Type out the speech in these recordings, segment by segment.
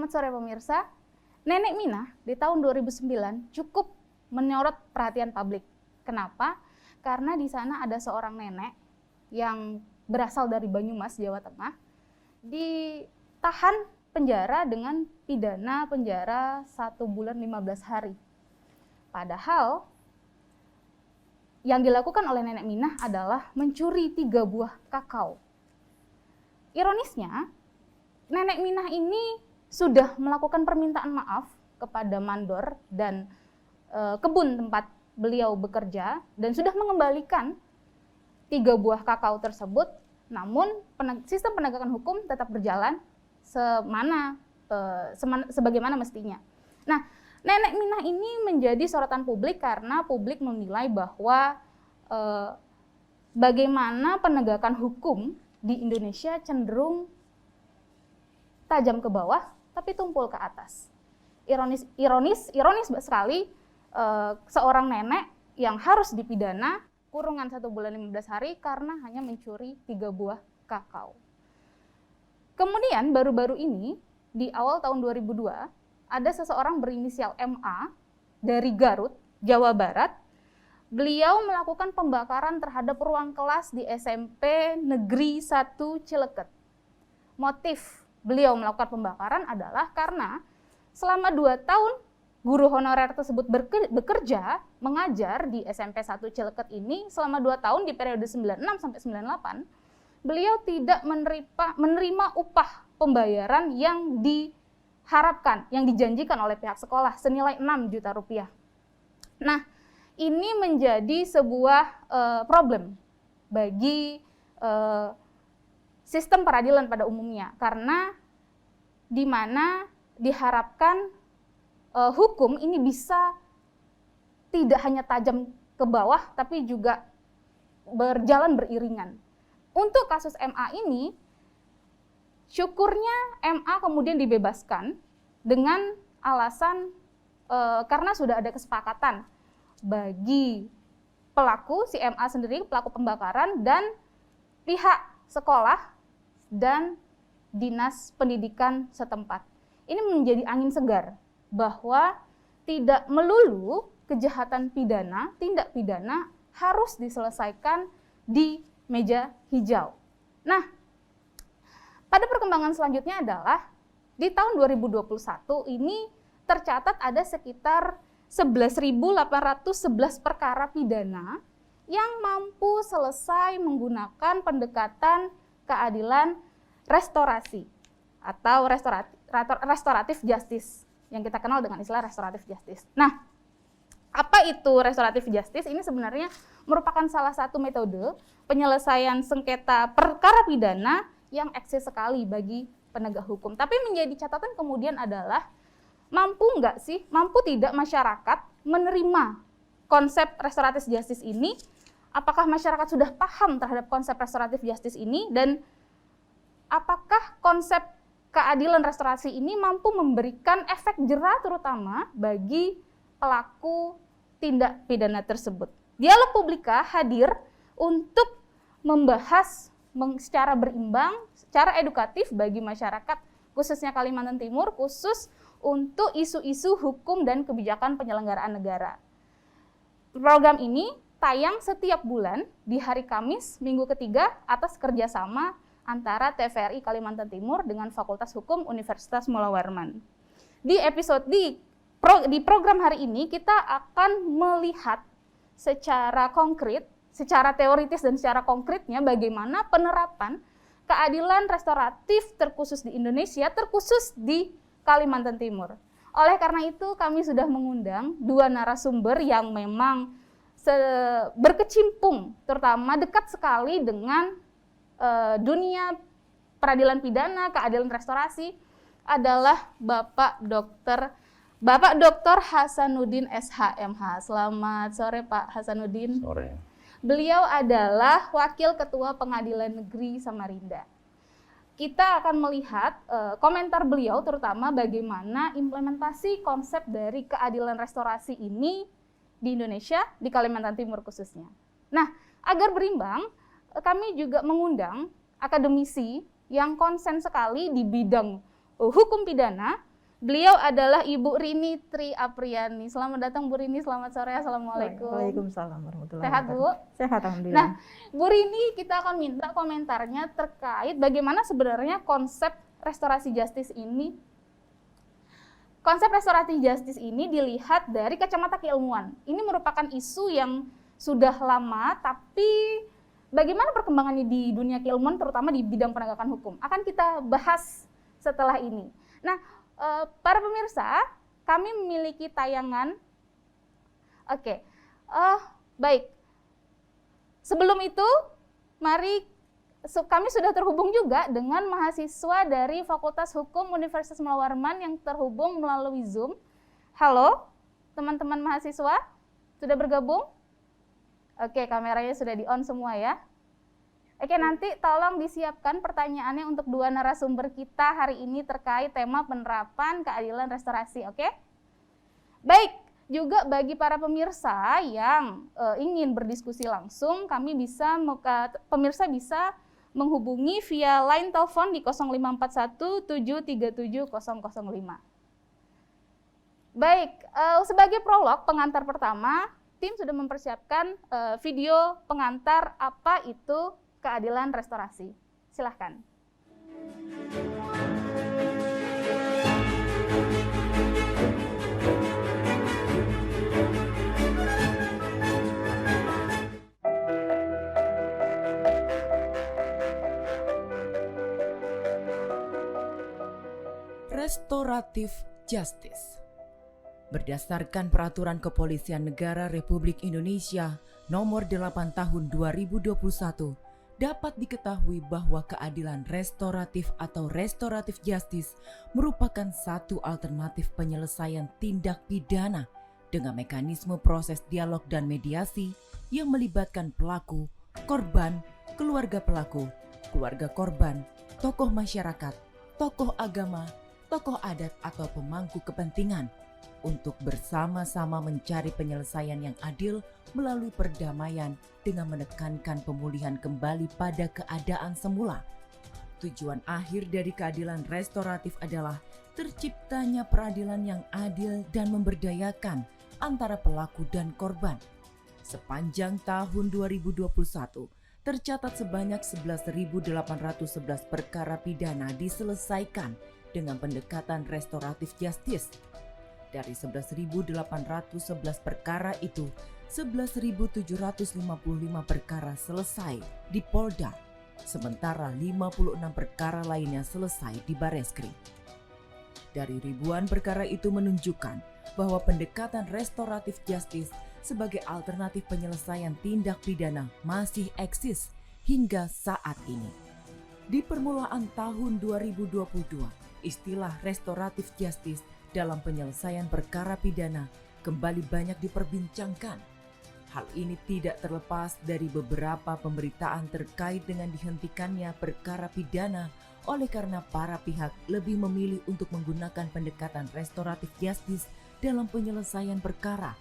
Selamat sore pemirsa. Nenek Minah di tahun 2009 cukup menyorot perhatian publik. Kenapa? Karena di sana ada seorang nenek yang berasal dari Banyumas, Jawa Tengah, ditahan penjara dengan pidana penjara 1 bulan 15 hari. Padahal yang dilakukan oleh Nenek Minah adalah mencuri 3 buah kakao. Ironisnya, Nenek Minah ini sudah melakukan permintaan maaf kepada mandor dan kebun tempat beliau bekerja dan sudah mengembalikan 3 buah kakao tersebut, namun sistem penegakan hukum tetap berjalan sebagaimana mestinya. Nah, Nenek Minah ini menjadi sorotan publik karena publik menilai bahwa bagaimana penegakan hukum di Indonesia cenderung tajam ke bawah tapi tumpul ke atas. Ironis sekali, seorang nenek yang harus dipidana kurungan 1 bulan 15 hari karena hanya mencuri 3 buah kakao. Kemudian baru-baru ini di awal tahun 2002 ada seseorang berinisial MA dari Garut, Jawa Barat. Beliau melakukan pembakaran terhadap ruang kelas di SMP Negeri 1 Cileket. Motif beliau melakukan pembakaran adalah karena selama 2 tahun guru honorer tersebut bekerja, mengajar di SMP 1 Cileket ini selama 2 tahun di periode 96 sampai 98, beliau tidak menerima upah pembayaran yang diharapkan, yang dijanjikan oleh pihak sekolah senilai 6 juta rupiah. Nah, ini menjadi sebuah problem bagi sistem peradilan pada umumnya, karena di mana diharapkan hukum ini bisa tidak hanya tajam ke bawah, tapi juga berjalan beriringan. Untuk kasus MA ini, syukurnya MA kemudian dibebaskan dengan alasan karena sudah ada kesepakatan bagi pelaku, si MA sendiri, pelaku pembakaran, dan pihak sekolah dan dinas pendidikan setempat. Ini menjadi angin segar bahwa tidak melulu kejahatan pidana, tindak pidana harus diselesaikan di meja hijau. Nah, pada perkembangan selanjutnya adalah di tahun 2021 ini tercatat ada sekitar 11.811 perkara pidana yang mampu selesai menggunakan pendekatan keadilan restorasi atau restoratif justice yang kita kenal dengan istilah restoratif justice. Nah, apa itu restoratif justice? Ini sebenarnya merupakan salah satu metode penyelesaian sengketa perkara pidana yang eksis sekali bagi penegak hukum. Tapi menjadi catatan kemudian adalah mampu tidak masyarakat menerima konsep restoratif justice ini? Apakah masyarakat sudah paham terhadap konsep restoratif justice ini, dan apakah konsep keadilan restorasi ini mampu memberikan efek jera terutama bagi pelaku tindak pidana tersebut? Dialog Publika hadir untuk membahas secara berimbang, secara edukatif bagi masyarakat, khususnya Kalimantan Timur, khusus untuk isu-isu hukum dan kebijakan penyelenggaraan negara. Program ini tayang setiap bulan di hari Kamis, minggu ketiga, atas kerjasama antara TVRI Kalimantan Timur dengan Fakultas Hukum Universitas Mula Warman. Di program hari ini kita akan melihat secara konkret, secara teoritis dan secara konkretnya bagaimana penerapan keadilan restoratif terkhusus di Indonesia, terkhusus di Kalimantan Timur. Oleh karena itu kami sudah mengundang 2 narasumber yang memang berkecimpung, terutama dekat sekali dengan dunia peradilan pidana, keadilan restorasi, adalah Bapak Dr. Hasanuddin SHMH. Selamat sore Pak Hasanuddin. Sore. Beliau adalah Wakil Ketua Pengadilan Negeri Samarinda. Kita akan melihat komentar beliau terutama bagaimana implementasi konsep dari keadilan restorasi ini di Indonesia, di Kalimantan Timur khususnya. Nah, agar berimbang, kami juga mengundang akademisi yang konsen sekali di bidang hukum pidana, Beliau adalah Ibu Rini Tri Apriani. Selamat datang Bu Rini, selamat sore. Assalamualaikum. Waalaikumsalam warahmatullahi Sehat Bu? Sehat, alhamdulillah. Nah, Bu Rini, kita akan minta komentarnya terkait bagaimana sebenarnya konsep restorasi justice ini. Konsep restorasi justice ini dilihat dari kacamata keilmuan. Ini merupakan isu yang sudah lama, tapi bagaimana perkembangannya di dunia keilmuan, terutama di bidang penegakan hukum, akan kita bahas setelah ini. Nah, para pemirsa, kami memiliki tayangan. Oke, baik. Sebelum itu, mari kami sudah terhubung juga dengan mahasiswa dari Fakultas Hukum Universitas Mula Warman yang terhubung melalui Zoom. Halo, teman-teman mahasiswa, sudah bergabung? Oke, kameranya sudah di-on semua ya. Oke, nanti tolong disiapkan pertanyaannya untuk dua narasumber kita hari ini terkait tema penerapan keadilan restorasi, oke? Baik, juga bagi para pemirsa yang ingin berdiskusi langsung, pemirsa bisa menghubungi via line telepon di 0541 737 005. Baik, sebagai prolog pengantar pertama, tim sudah mempersiapkan video pengantar apa itu keadilan restorasi. Silahkan. Restoratif Justice. Berdasarkan Peraturan Kepolisian Negara Republik Indonesia Nomor 8 Tahun 2021, dapat diketahui bahwa keadilan restoratif atau restoratif justice merupakan satu alternatif penyelesaian tindak pidana dengan mekanisme proses dialog dan mediasi yang melibatkan pelaku, korban, keluarga pelaku, keluarga korban, tokoh masyarakat, tokoh agama, tokoh adat atau pemangku kepentingan untuk bersama-sama mencari penyelesaian yang adil melalui perdamaian dengan menekankan pemulihan kembali pada keadaan semula. Tujuan akhir dari keadilan restoratif adalah terciptanya peradilan yang adil dan memberdayakan antara pelaku dan korban. Sepanjang tahun 2021, tercatat sebanyak 11.811 perkara pidana diselesaikan dengan pendekatan restoratif justice. Dari 11.811 perkara itu, 11.755 perkara selesai di Polda, sementara 56 perkara lainnya selesai di Bareskrim. Dari ribuan perkara itu menunjukkan bahwa pendekatan restoratif justice sebagai alternatif penyelesaian tindak pidana masih eksis hingga saat ini. Di permulaan tahun 2022, istilah restoratif justice dalam penyelesaian perkara pidana kembali banyak diperbincangkan. Hal ini tidak terlepas dari beberapa pemberitaan terkait dengan dihentikannya perkara pidana oleh karena para pihak lebih memilih untuk menggunakan pendekatan restoratif justice dalam penyelesaian perkara.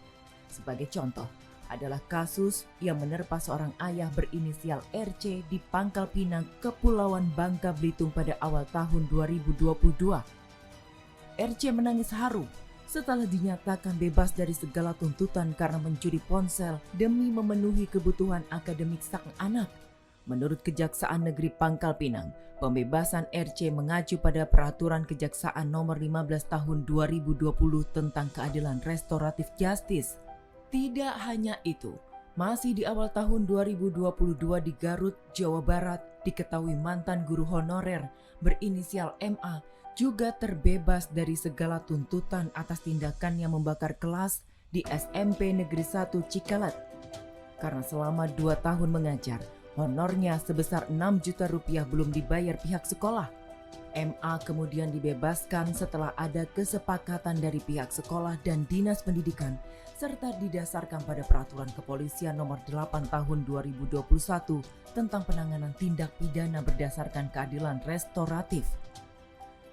Sebagai contoh adalah kasus yang menerpa seorang ayah berinisial RC di Pangkal Pinang, Kepulauan Bangka Belitung pada awal tahun 2022. RC menangis haru setelah dinyatakan bebas dari segala tuntutan karena mencuri ponsel demi memenuhi kebutuhan akademik sang anak. Menurut Kejaksaan Negeri Pangkal Pinang, pembebasan RC mengacu pada Peraturan Kejaksaan Nomor 15 Tahun 2020 tentang keadilan restoratif justice. Tidak hanya itu, masih di awal tahun 2022 di Garut, Jawa Barat, diketahui mantan guru honorer berinisial MA juga terbebas dari segala tuntutan atas tindakannya membakar kelas di SMP Negeri 1 Cikalat. Karena selama 2 tahun mengajar, honornya sebesar 6 juta rupiah belum dibayar pihak sekolah. MA kemudian dibebaskan setelah ada kesepakatan dari pihak sekolah dan Dinas Pendidikan serta didasarkan pada Peraturan Kepolisian Nomor 8 Tahun 2021 tentang penanganan tindak pidana berdasarkan keadilan restoratif.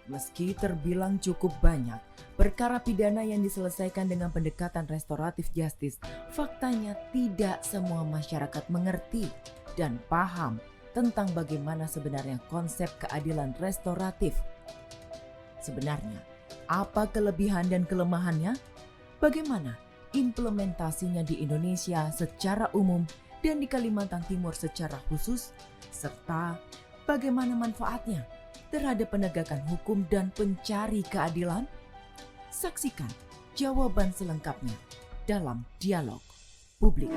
Meski terbilang cukup banyak perkara pidana yang diselesaikan dengan pendekatan restoratif justice, faktanya tidak semua masyarakat mengerti dan paham tentang bagaimana sebenarnya konsep keadilan restoratif. Sebenarnya, Apa kelebihan dan kelemahannya? Bagaimana implementasinya di Indonesia secara umum dan di Kalimantan Timur secara khusus? Serta bagaimana manfaatnya terhadap penegakan hukum dan pencari keadilan? Saksikan jawaban selengkapnya dalam Dialog Publik.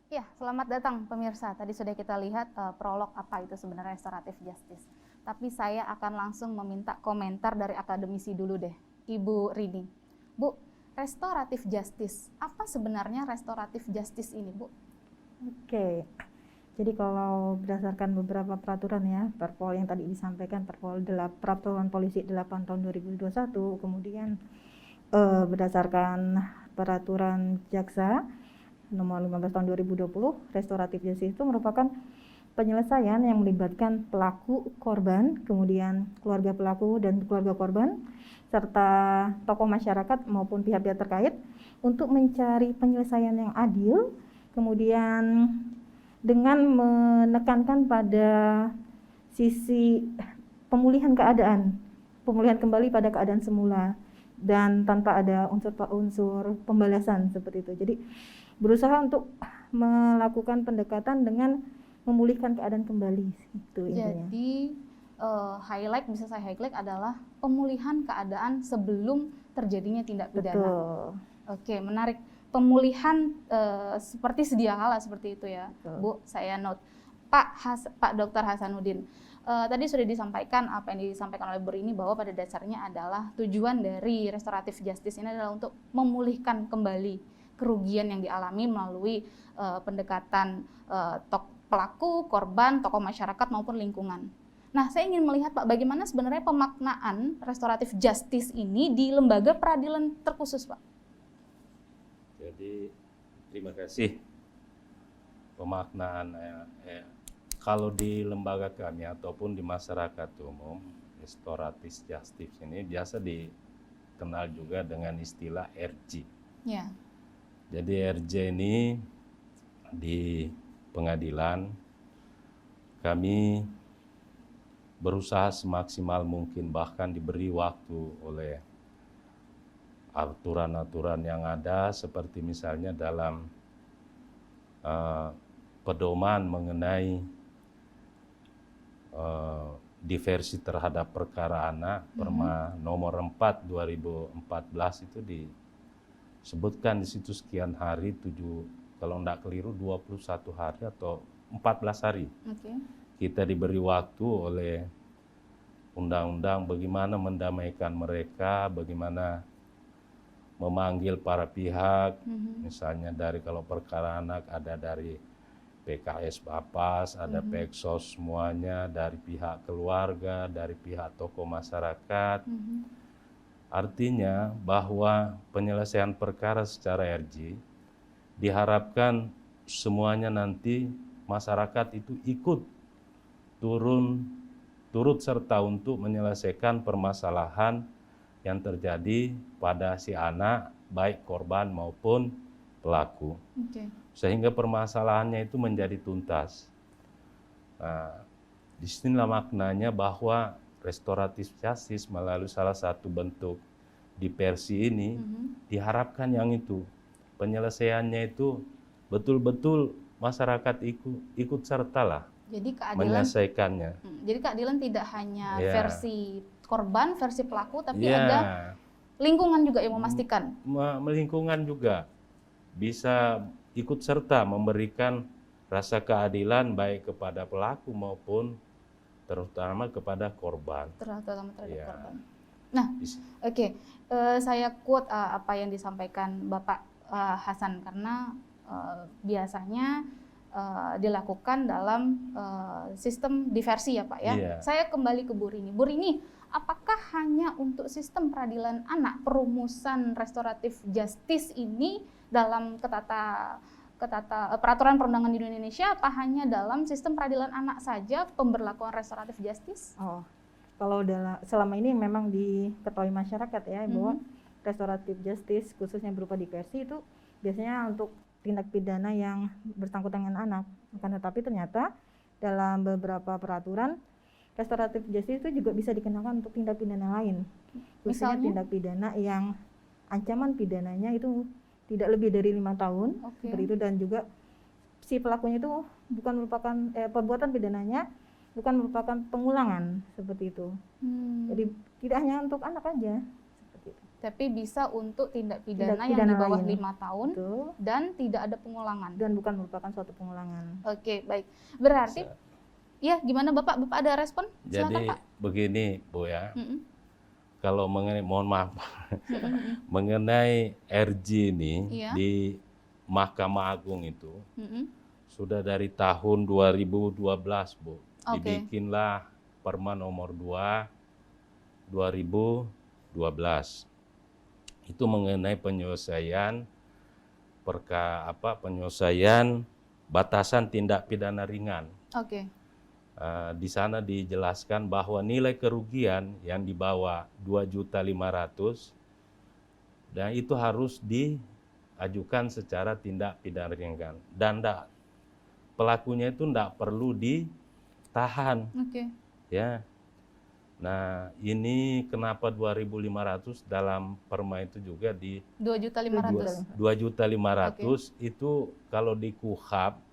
Ya, selamat datang pemirsa. Tadi sudah kita lihat prolog apa itu sebenarnya restoratif justice. Tapi saya akan langsung meminta komentar dari akademisi dulu deh, Ibu Rini. Bu, restoratif justice, apa sebenarnya restoratif justice ini, Bu? Oke. Jadi kalau berdasarkan beberapa peraturan ya, Perpol yang tadi disampaikan, Peraturan Polisi 8 tahun 2021, kemudian berdasarkan Peraturan Jaksa nomor 15 tahun 2020, restoratif justice itu merupakan penyelesaian yang melibatkan pelaku, korban, kemudian keluarga pelaku dan keluarga korban, serta tokoh masyarakat maupun pihak-pihak terkait untuk mencari penyelesaian yang adil, kemudian dengan menekankan pada sisi pemulihan kembali pada keadaan semula, dan tanpa ada unsur pembalasan seperti itu. Jadi berusaha untuk melakukan pendekatan dengan memulihkan keadaan kembali itu intinya. Jadi bisa saya highlight adalah pemulihan keadaan sebelum terjadinya tindak pidana. Betul. Oke, menarik. Pemulihan seperti sedia kala seperti itu ya, Betul. Bu. Saya note. Pak Dr. Hasanuddin, tadi sudah disampaikan apa yang disampaikan oleh Bu Rini bahwa pada dasarnya adalah tujuan dari restoratif justice ini adalah untuk memulihkan kembali kerugian yang dialami melalui pendekatan pelaku, korban, tokoh masyarakat maupun lingkungan. Nah, saya ingin melihat Pak, bagaimana sebenarnya pemaknaan restoratif justice ini di lembaga peradilan terkhusus, Pak? Jadi terima kasih. Pemaknaan kalau di lembaga kami ataupun di masyarakat umum, restoratif justice ini biasa dikenal juga dengan istilah RJ. Ya. Jadi RJ ini di pengadilan kami berusaha semaksimal mungkin, bahkan diberi waktu oleh aturan-aturan yang ada, seperti misalnya dalam pedoman mengenai diversi terhadap perkara anak, Perma nomor 4 2014 itu disebutkan di situ sekian hari, kalau tidak keliru 21 hari atau 14 hari. Oke. Kita diberi waktu oleh undang-undang bagaimana mendamaikan mereka, bagaimana memanggil para pihak, misalnya dari kalau perkara anak ada dari PKS Bapas, ada Peksos semuanya, dari pihak keluarga, dari pihak tokoh masyarakat. Artinya bahwa penyelesaian perkara secara RJ diharapkan semuanya nanti masyarakat itu ikut turut serta untuk menyelesaikan permasalahan yang terjadi pada si anak, baik korban maupun pelaku. Okay. Sehingga permasalahannya itu menjadi tuntas. Nah, disinilah maknanya bahwa restoratif justice melalui salah satu bentuk diversi ini diharapkan yang itu, penyelesaiannya itu betul-betul masyarakat ikut sertalah. Jadi keadilan menyelesaikannya. Jadi keadilan tidak hanya versi korban, versi pelaku, tapi ada lingkungan juga yang memastikan. Lingkungan juga bisa ikut serta memberikan rasa keadilan baik kepada pelaku maupun terutama kepada korban. Terutama terhadap korban. Nah, oke. Saya quote apa yang disampaikan Bapak Hasan, karena biasanya dilakukan dalam sistem diversi ya Pak ya. Yeah. Saya kembali ke Bu Rini. Bu Rini, apakah hanya untuk sistem peradilan anak perumusan restoratif justice ini dalam peraturan perundangan di Indonesia, apa hanya dalam sistem peradilan anak saja pemberlakuan restoratif justice? Oh, kalau selama ini memang diketahui masyarakat ya bahwa restoratif justice khususnya berupa diversi itu biasanya untuk tindak pidana yang bersangkutan dengan anak. Akan tetapi ternyata dalam beberapa peraturan restoratif justice itu juga bisa dikenakan untuk tindak pidana lain. Khususnya Misalnya? tindak pidana yang ancaman pidananya itu tidak lebih dari 5 tahun, Oke. seperti itu, dan juga si pelakunya itu bukan merupakan perbuatan pidananya bukan merupakan pengulangan, seperti itu. Jadi tidak hanya untuk anak aja, seperti itu. Tapi bisa untuk tindak pidana, Tindak yang pidana di bawah lain. 5 tahun Betul. dan tidak ada pengulangan. Dan bukan merupakan suatu pengulangan. Oke, baik. Berarti, ya gimana Bapak? Bapak ada respon? Silakan, Jadi Pak. begini Bu ya, Mm-mm. kalau mengenai, mohon maaf, Mm-mm. mengenai RG ini Iya. di Mahkamah Agung itu Mm-mm. sudah dari tahun 2012 Bu. Oke. Dibikinlah Perma nomor 2 2012. Itu mengenai penyelesaian penyelesaian batasan tindak pidana ringan. Oke. Di sana dijelaskan bahwa nilai kerugian yang di bawah 2.500.000 dan itu harus diajukan secara tindak pidana ringan dan pelakunya itu tidak perlu ditahan, Oke. ya. Nah, ini kenapa 2.500 dalam Perma itu juga di 2.500.000. 2.500.000 itu kalau di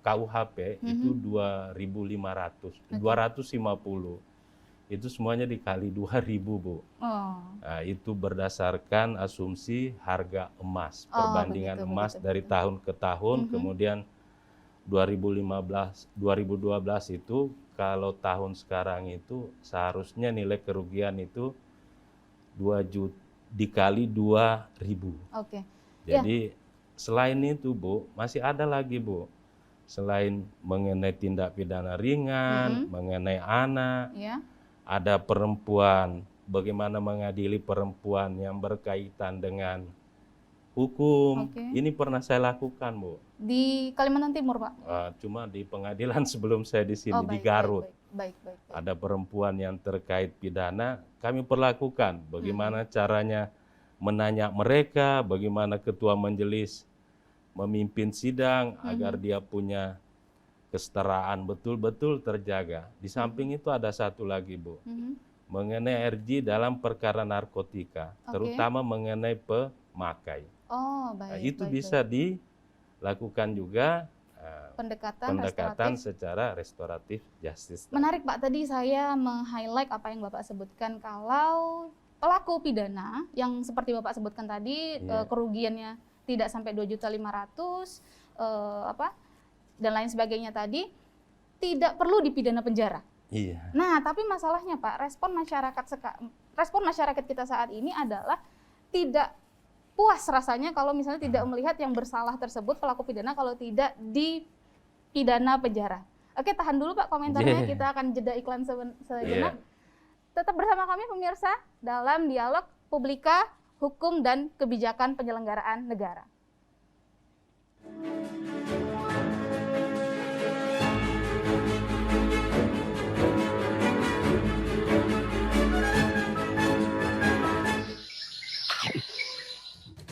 KUHP itu 2.500, 250. Itu semuanya dikali 2.000 Bu. Oh. Nah, itu berdasarkan asumsi harga emas, perbandingan begitu, emas begitu, dari begitu. tahun ke tahun, kemudian 2012 itu kalau tahun sekarang itu seharusnya nilai kerugian itu 2 juta dikali 2.000. Oke. Jadi selain itu Bu, masih ada lagi Bu. Selain mengenai tindak pidana ringan, mengenai anak, Ya. ada perempuan, bagaimana mengadili perempuan yang berkaitan dengan hukum. Oke. Ini pernah saya lakukan Bu. Di Kalimantan Timur, Pak. Cuma di pengadilan sebelum saya di sini, di baik, Garut. Baik. Ada perempuan yang terkait pidana, kami perlakukan bagaimana caranya menanya mereka, bagaimana ketua majelis memimpin sidang agar dia punya kesetaraan betul-betul terjaga. Di samping itu ada satu lagi Bu, mengenai RG dalam perkara narkotika, terutama mengenai pemakai. Oh, baik. Itu bisa dilakukan juga restoratif. pendekatan secara restoratif justice. Menarik Pak, tadi saya meng-highlight apa yang Bapak sebutkan, kalau pelaku pidana yang seperti Bapak sebutkan tadi, kerugiannya tidak sampai 2.500.000 dan lain sebagainya tadi, tidak perlu dipidana penjara. Iya. Nah, tapi masalahnya Pak, respon masyarakat kita saat ini adalah tidak puas rasanya kalau misalnya tidak melihat yang bersalah tersebut, pelaku pidana, kalau tidak dipidana penjara. Oke, tahan dulu Pak komentarnya, kita akan jeda iklan sejenak. Tetap bersama kami pemirsa dalam dialog Publika, Hukum dan Kebijakan Penyelenggaraan Negara.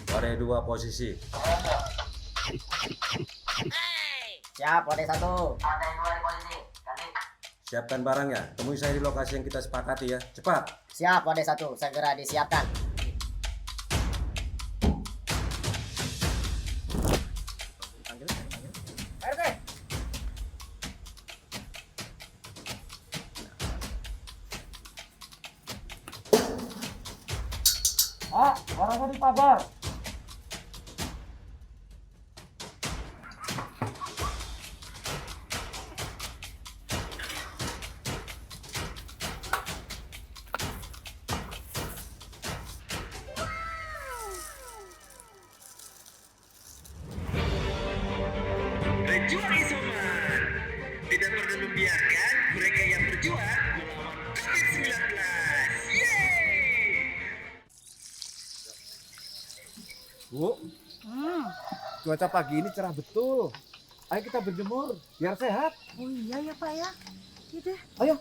Kode 2 posisi. Siap, kode 1. Kode 2 di posisi. Ganti. Siapkan barangnya. Temui saya di lokasi yang kita sepakati ya. Cepat. Siap, kode 1. Segera disiapkan. Barangnya di pagar. Berjuang isoman. Tidak perlu membiarkan mereka yang berjuang melawan COVID-19. Yeay! Bu, cuaca pagi ini cerah betul. Ayo kita berjemur, biar sehat. Oh iya ya Pak ya. Gitu. Ayo.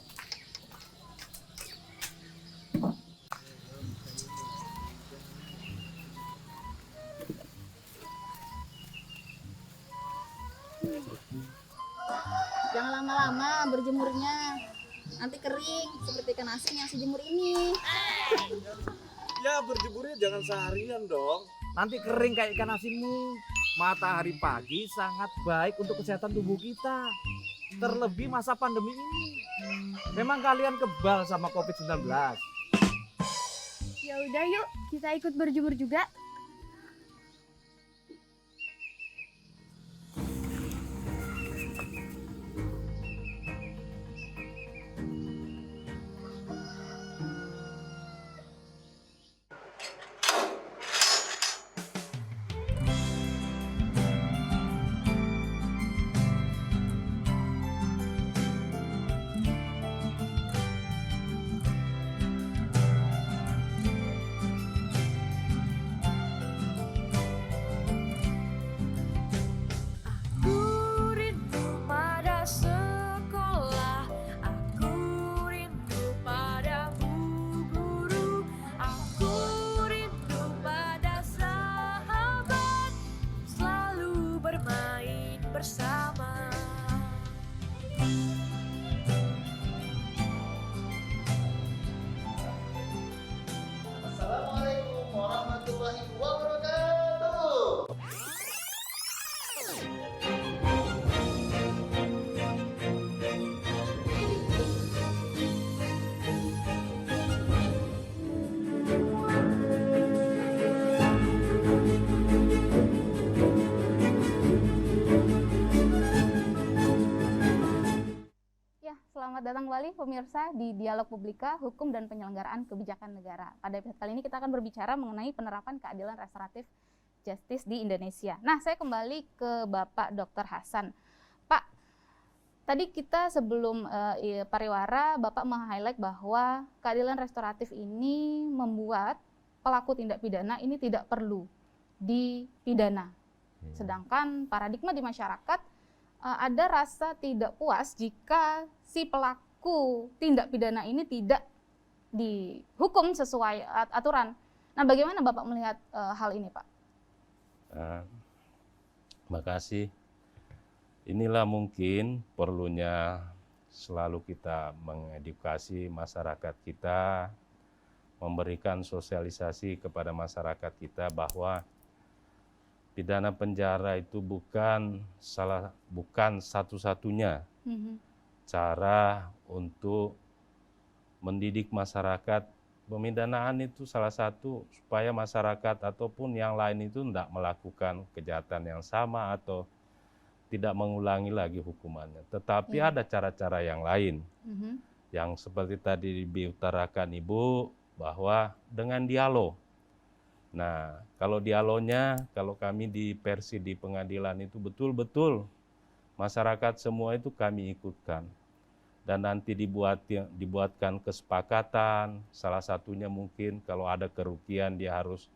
Jangan lama-lama berjemurnya, nanti kering seperti ikan asin yang sejemur ini. Ya berjemurnya jangan seharian dong. Nanti kering kayak ikan asinmu. Matahari pagi sangat baik untuk kesehatan tubuh kita. Terlebih masa pandemi ini. Memang kalian kebal sama COVID-19. Ya udah yuk, kita ikut berjemur juga. Assalamualaikum warahmatullahi wabarakatuh. Ya, selamat datang kembali pemirsa di Dialog Publika, Hukum dan Penyelenggaraan Kebijakan Negara. Pada episode kali ini kita akan berbicara mengenai penerapan keadilan restoratif justice di Indonesia. Nah, saya kembali ke Bapak Dr. Hasan. Pak, tadi kita sebelum pariwara, Bapak meng-highlight bahwa keadilan restoratif ini membuat pelaku tindak pidana ini tidak perlu dipidana. Sedangkan paradigma di masyarakat ada rasa tidak puas jika si pelaku tindak pidana ini tidak dihukum sesuai aturan. Nah, bagaimana Bapak melihat hal ini, Pak? Terima kasih. Inilah mungkin perlunya selalu kita mengedukasi masyarakat kita, memberikan sosialisasi kepada masyarakat kita bahwa pidana penjara itu bukan satu-satunya cara untuk mendidik masyarakat. Pemidanaan itu salah satu supaya masyarakat ataupun yang lain itu tidak melakukan kejahatan yang sama atau tidak mengulangi lagi hukumannya. Tetapi ada cara-cara yang lain yang seperti tadi diutarakan Ibu bahwa dengan dialog. Nah, kalau dialognya, kalau kami di Persi di pengadilan itu betul-betul masyarakat semua itu kami ikutkan. Dan nanti dibuatkan kesepakatan, salah satunya mungkin kalau ada kerugian dia harus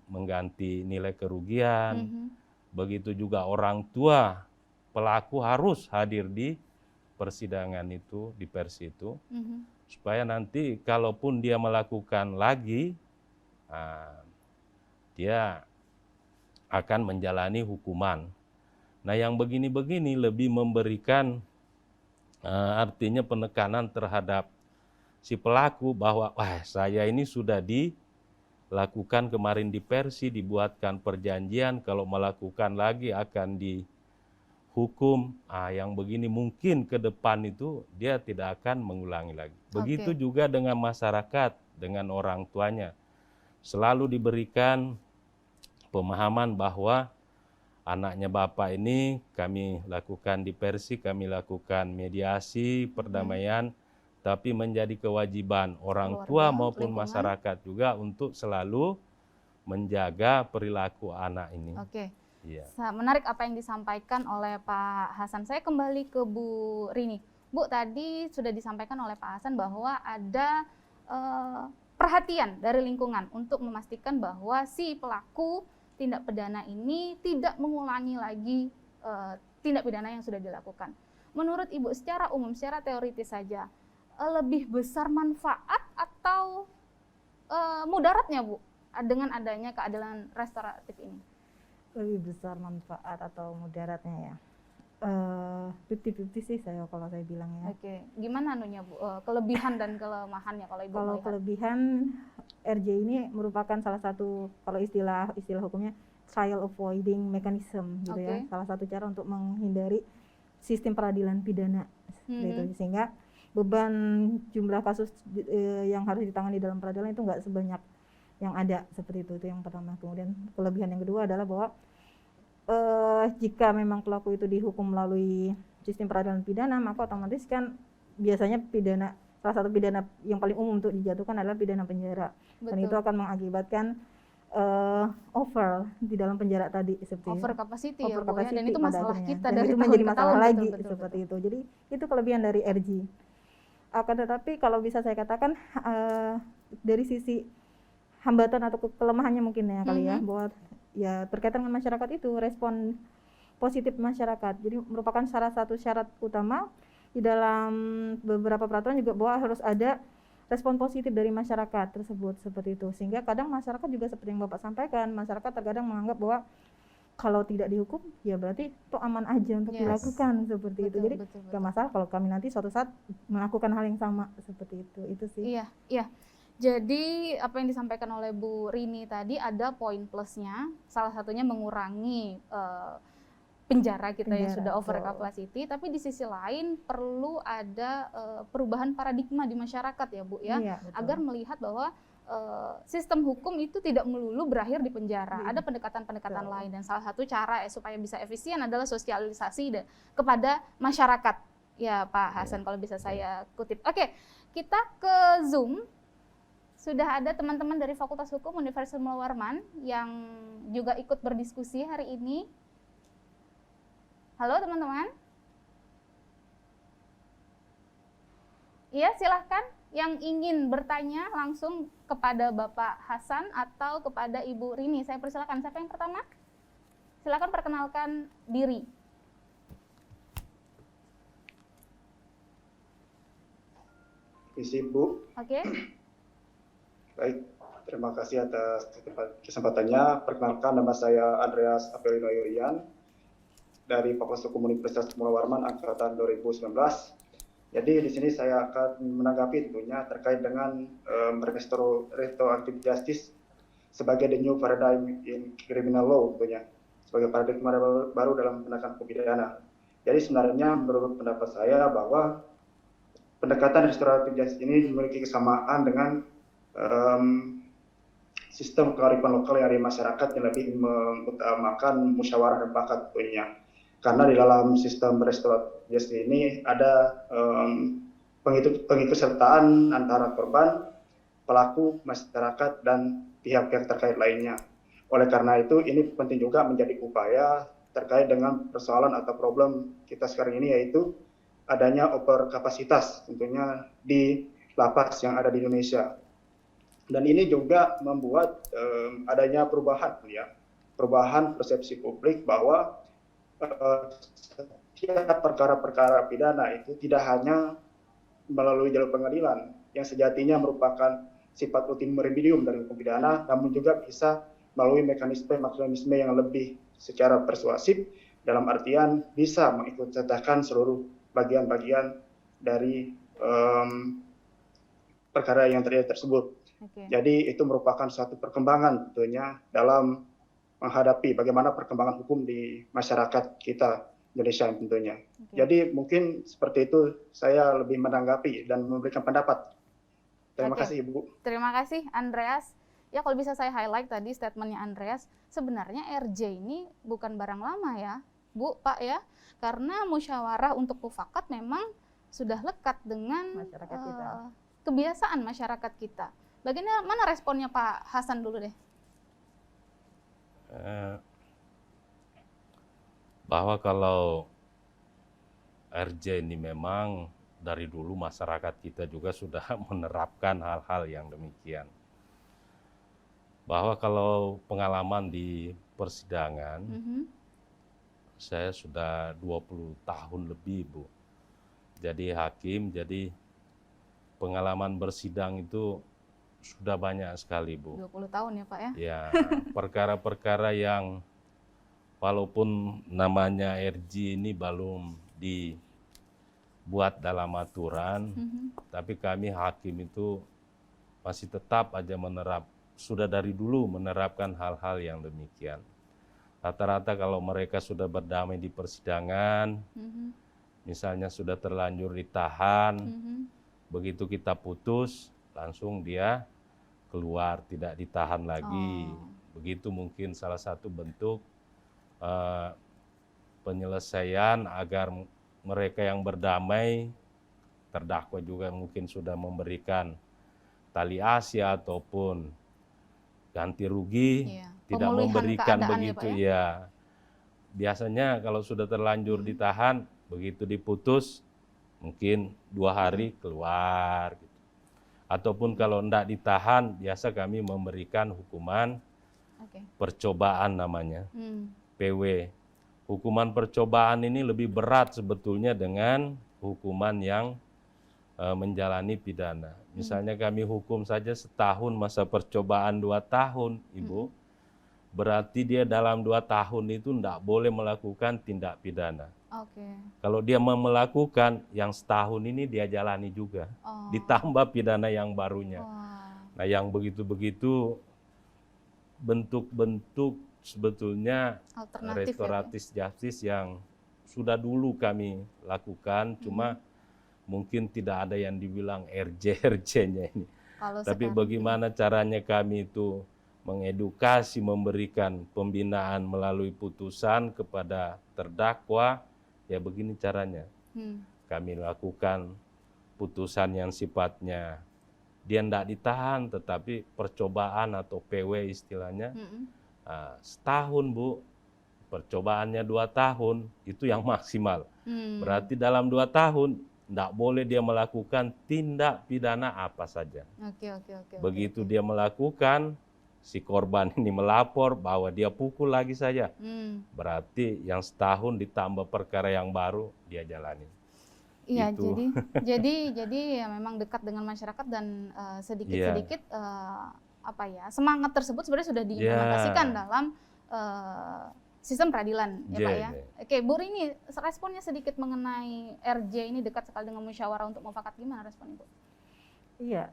mengganti nilai kerugian. Begitu juga orang tua pelaku harus hadir di persidangan itu, di Persi itu. Supaya nanti kalaupun dia melakukan lagi, dia akan menjalani hukuman. Nah, yang begini-begini lebih memberikan artinya penekanan terhadap si pelaku bahwa saya ini sudah dilakukan kemarin di Persi, dibuatkan perjanjian kalau melakukan lagi akan dihukum. Yang begini mungkin ke depan itu dia tidak akan mengulangi lagi. Begitu juga dengan masyarakat, dengan orang tuanya. Selalu diberikan pemahaman bahwa anaknya Bapak ini kami lakukan di Persi, kami lakukan mediasi, perdamaian, tapi menjadi kewajiban orang tua maupun masyarakat juga untuk selalu menjaga perilaku anak ini. Oke. Iya. Menarik apa yang disampaikan oleh Pak Hasan. Saya kembali ke Bu Rini. Bu, tadi sudah disampaikan oleh Pak Hasan bahwa ada perhatian dari lingkungan untuk memastikan bahwa si pelaku tindak pidana ini tidak mengulangi lagi tindak pidana yang sudah dilakukan. Menurut Ibu secara umum, secara teoritis saja, lebih besar manfaat atau mudaratnya Bu dengan adanya keadilan restoratif ini? lebih besar manfaat atau mudaratnya ya. 50-50 sih kalau saya bilang ya. Oke, gimana anunya Bu? Kelebihan dan kelemahannya kalau Ibu Kalau melihat? kelebihan RJ ini merupakan salah satu, kalau istilah hukumnya, trial avoiding mechanism gitu ya. Oke. Salah satu cara untuk menghindari sistem peradilan pidana gitu. Sehingga beban jumlah kasus yang harus ditangani dalam peradilan itu nggak sebanyak yang ada, seperti itu yang pertama. Kemudian kelebihan yang kedua adalah bahwa jika memang pelaku itu dihukum melalui sistem peradilan pidana, maka otomatis kan biasanya salah satu pidana yang paling umum untuk dijatuhkan adalah pidana penjara. Dan itu akan mengakibatkan over di dalam penjara tadi, seperti Over capacity ya over Bu ya, dan capacity itu pada masalah akhirnya. kita Dan dari itu tahun menjadi ke masalah tahun, lagi, betul. seperti itu. Jadi itu kelebihan dari RJ. Akan tetapi kalau bisa saya katakan dari sisi hambatan atau kelemahannya mungkin ya kali ya, bahwa ya berkaitan dengan masyarakat itu respon positif masyarakat. Jadi merupakan salah satu syarat utama di dalam beberapa peraturan juga, bahwa harus ada respon positif dari masyarakat tersebut, seperti itu. Sehingga kadang masyarakat juga seperti yang Bapak sampaikan, masyarakat terkadang menganggap bahwa kalau tidak dihukum ya berarti itu aman aja untuk dilakukan, seperti itu. Jadi gak masalah kalau kami nanti suatu saat melakukan hal yang sama, seperti itu. Itu sih. Iya. Jadi apa yang disampaikan oleh Bu Rini tadi ada poin plusnya, salah satunya mengurangi penjara kita yang sudah over capacity, tapi di sisi lain perlu ada perubahan paradigma di masyarakat ya Bu ya, agar melihat bahwa sistem hukum itu tidak melulu berakhir di penjara, ada pendekatan-pendekatan lain, dan salah satu cara supaya bisa efisien adalah sosialisasi kepada masyarakat. Ya Pak Hasan, kalau bisa saya kutip. Oke, kita ke Zoom. Sudah ada teman-teman dari Fakultas Hukum Universitas Muhammad Warman yang juga ikut berdiskusi hari ini. Halo teman-teman. Iya, silahkan yang ingin bertanya langsung kepada Bapak Hasan atau kepada Ibu Rini. Saya persilakan. Siapa yang pertama? Silakan perkenalkan diri. Isi Bu. Oke. Baik, terima kasih atas kesempatannya. Perkenalkan, nama saya Andreas Apelino Yurian dari Fakultas Hukum Universitas Muhammad Warman angkatan 2019. Jadi di sini saya akan menanggapi tentunya terkait dengan restoratif justice sebagai the new paradigm in criminal law, tentunya sebagai paradigma baru dalam penegakan hukum pidana. Jadi sebenarnya menurut pendapat saya bahwa pendekatan restoratif justice ini memiliki kesamaan dengan sistem kearifan lokal yang ada di masyarakat yang lebih mengutamakan musyawarah dan mufakat tentunya. Karena di dalam sistem restoratif justice ini ada pengikutsertaan antara korban, pelaku, masyarakat, dan pihak-pihak terkait lainnya. Oleh karena itu, ini penting juga menjadi upaya terkait dengan persoalan atau problem kita sekarang ini, yaitu adanya over kapasitas tentunya di lapas yang ada di Indonesia. Dan ini juga membuat adanya perubahan persepsi publik bahwa setiap perkara-perkara pidana itu tidak hanya melalui jalur pengadilan yang sejatinya merupakan sifat ultimum remedium dari hukum pidana, namun juga bisa melalui mekanisme yang lebih secara persuasif, dalam artian bisa mengikutsertakan seluruh bagian-bagian dari perkara yang terjadi tersebut. Jadi itu merupakan suatu perkembangan tentunya dalam menghadapi bagaimana perkembangan hukum di masyarakat kita Indonesia tentunya. Jadi mungkin seperti itu saya lebih menanggapi dan memberikan pendapat. Terima kasih Ibu. Terima kasih Andreas. Ya kalau bisa saya highlight tadi statementnya Andreas, sebenarnya RJ ini bukan barang lama ya Bu, Pak ya. Karena musyawarah untuk mufakat memang sudah lekat dengan masyarakat kita. Kebiasaan masyarakat kita. Bagaimana responnya Pak Hasan dulu deh? Bahwa kalau RJ ini memang dari dulu masyarakat kita juga sudah menerapkan hal-hal yang demikian. Bahwa kalau pengalaman di persidangan, saya sudah 20 tahun lebih Bu. Jadi hakim, jadi pengalaman bersidang itu sudah banyak sekali Bu. 20 tahun ya Pak ya? Ya, perkara-perkara yang walaupun namanya RJ ini belum dibuat dalam aturan, tapi kami hakim itu masih tetap aja sudah dari dulu menerapkan hal-hal yang demikian. Rata-rata kalau mereka sudah berdamai di persidangan, misalnya sudah terlanjur ditahan, begitu kita putus, langsung dia keluar, tidak ditahan lagi. Begitu mungkin salah satu bentuk penyelesaian agar mereka yang berdamai, terdakwa juga mungkin sudah memberikan tali asih ataupun ganti rugi, tidak Pemulihan memberikan keadaan begitu ya, Pak, ya. Biasanya kalau sudah terlanjur ditahan, begitu diputus mungkin 2 hari keluar gitu. Ataupun kalau tidak ditahan, biasa kami memberikan hukuman percobaan namanya, PW. Hukuman percobaan ini lebih berat sebetulnya dengan hukuman yang menjalani pidana. Misalnya kami hukum saja setahun, masa percobaan 2 tahun, Ibu. Berarti dia dalam 2 tahun itu tidak boleh melakukan tindak pidana. Kalau dia mau melakukan, yang setahun ini dia jalani juga. Ditambah pidana yang barunya. Nah, yang begitu-begitu bentuk-bentuk sebetulnya restoratif justice yang sudah dulu kami lakukan, cuma mungkin tidak ada yang dibilang RJ-RJ-nya ini. Tapi bagaimana caranya kami itu mengedukasi, memberikan pembinaan melalui putusan kepada terdakwa, ya begini caranya. Kami lakukan putusan yang sifatnya dia tidak ditahan, tetapi percobaan atau PW istilahnya, setahun Bu, percobaannya 2 tahun, itu yang maksimal. Berarti dalam 2 tahun, tidak boleh dia melakukan tindak pidana apa saja. Begitu dia melakukan, si korban ini melapor bahwa dia pukul lagi saja. Berarti yang setahun ditambah perkara yang baru, dia jalani. Iya, Itu. jadi ya memang dekat dengan masyarakat dan sedikit-sedikit semangat tersebut sebenarnya sudah diimplementasikan dalam sistem peradilan ya Pak ya. Oke, Bu Rini, responnya sedikit mengenai RJ ini dekat sekali dengan musyawarah untuk mufakat, gimana respon Ibu? Iya,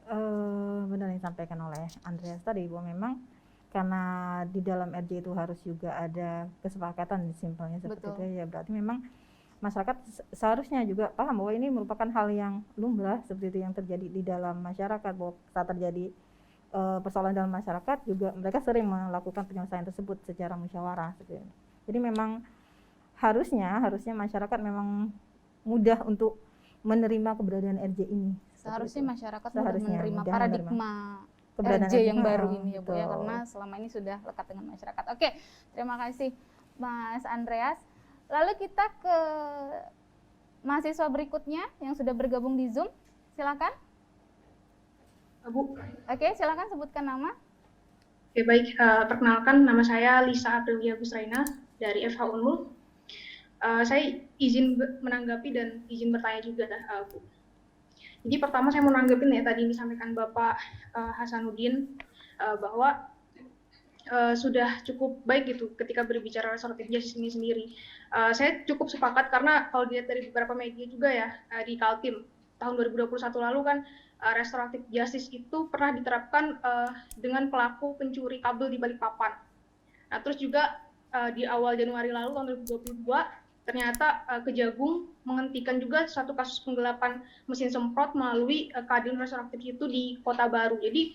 benar yang disampaikan oleh Andreas tadi, bahwa memang karena di dalam RJ itu harus juga ada kesepakatan simpelnya seperti itu ya, berarti memang masyarakat seharusnya juga paham bahwa ini merupakan hal yang lumrah seperti itu yang terjadi di dalam masyarakat, bahwa saat terjadi persoalan dalam masyarakat juga mereka sering melakukan penyelesaian tersebut secara musyawarah. Jadi memang harusnya masyarakat memang mudah untuk menerima keberadaan RJ ini. Seharusnya masyarakat mudah menerima paradigma RJ yang baru ini ya Bu ya, karena selama ini sudah lekat dengan masyarakat. Oke, terima kasih Mas Andreas. Lalu kita ke mahasiswa berikutnya yang sudah bergabung di Zoom. Silakan. Bu. Oke, silakan sebutkan nama. Oke, baik. Perkenalkan, nama saya Lisa Aprilia Busraina dari FH Unmul. Saya izin menanggapi dan izin bertanya juga, Bu. Jadi pertama saya mau nanggepin ya tadi disampaikan Bapak Hasanuddin bahwa sudah cukup baik gitu ketika berbicara restoratif justice ini sendiri. Saya cukup sepakat karena kalau dilihat dari beberapa media juga ya, di Kaltim tahun 2021 lalu kan restoratif justice itu pernah diterapkan dengan pelaku pencuri kabel di Balikpapan. Nah, terus juga di awal Januari lalu tahun 2022 ternyata Kejagung menghentikan juga suatu kasus penggelapan mesin semprot melalui keadilan restoratif itu di Kota Baru. Jadi